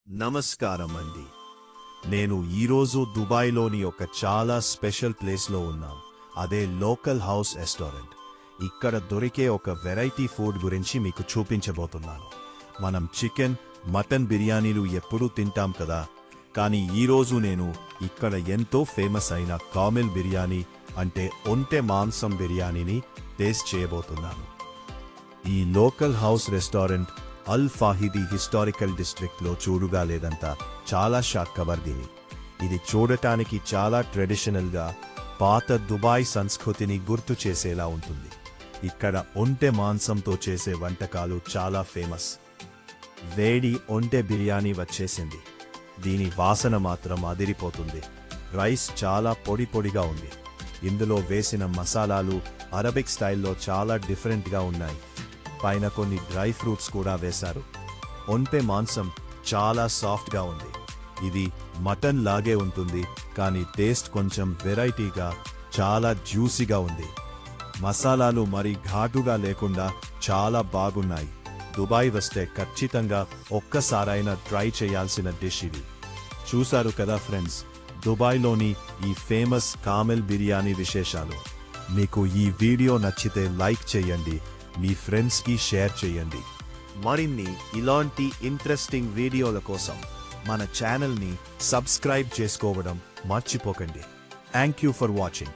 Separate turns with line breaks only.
నమస్కారం అండి. నేను ఈరోజు దుబాయ్లోని ఒక చాలా స్పెషల్ ప్లేస్లో ఉన్నాం. అదే లోకల్ హౌస్ రెస్టారెంట్. ఇక్కడ దొరికే ఒక వెరైటీ ఫుడ్ గురించి మీకు చూపించబోతున్నాను. మనం చికెన్, మటన్ బిర్యానీలు ఎప్పుడూ తింటాం కదా, కానీ ఈరోజు నేను ఇక్కడ ఎంతో ఫేమస్ అయిన కామెల్ బిర్యానీ అంటే ఒంటె మాంసం బిర్యానీని టేస్ట్ చేయబోతున్నాను. ఈ లోకల్ హౌస్ రెస్టారెంట్ అల్ ఫాహిదీ హిస్టారికల్ డిస్ట్రిక్ట్లో చూడుగా లేదంతా చాలా షాక్కవర్దిని. ఇది చూడటానికి చాలా ట్రెడిషనల్గా పాత దుబాయ్ సంస్కృతిని గుర్తు చేసేలా ఉంటుంది. ఇక్కడ ఒంటె మాంసంతో చేసే వంటకాలు చాలా ఫేమస్. వేడి ఒంటె బిర్యానీ వచ్చేసింది. దీని వాసన మాత్రం అదిరిపోతుంది. రైస్ చాలా పొడి పొడిగా ఉంది. ఇందులో వేసిన మసాలాలు అరబిక్ స్టైల్లో చాలా డిఫరెంట్గా ఉన్నాయి. పైన కొన్ని డ్రై ఫ్రూట్స్ కూడా వేశారు. ఒంటె మాంసం చాలా సాఫ్ట్గా ఉంది. ఇది మటన్ లాగే ఉంటుంది, కానీ టేస్ట్ కొంచెం వెరైటీగా చాలా జ్యూసీగా ఉంది. మసాలాలు మరి ఘాటుగా లేకుండా చాలా బాగున్నాయి. దుబాయ్ వస్తే ఖచ్చితంగా ఒక్కసారైనా ట్రై చేయాల్సిన డిష్ ఇది. చూశారు కదా ఫ్రెండ్స్, దుబాయ్లోని ఈ ఫేమస్ కామెల్ బిర్యానీ విశేషాలు. మీకు ఈ వీడియో నచ్చితే లైక్ చేయండి, మీ ఫ్రెండ్స్కి షేర్ చేయండి. మరిన్ని ఇలాంటి ఇంట్రెస్టింగ్ వీడియోల కోసం మన ఛానల్ని సబ్స్క్రైబ్ చేసుకోవడం మర్చిపోకండి. Thank you for watching.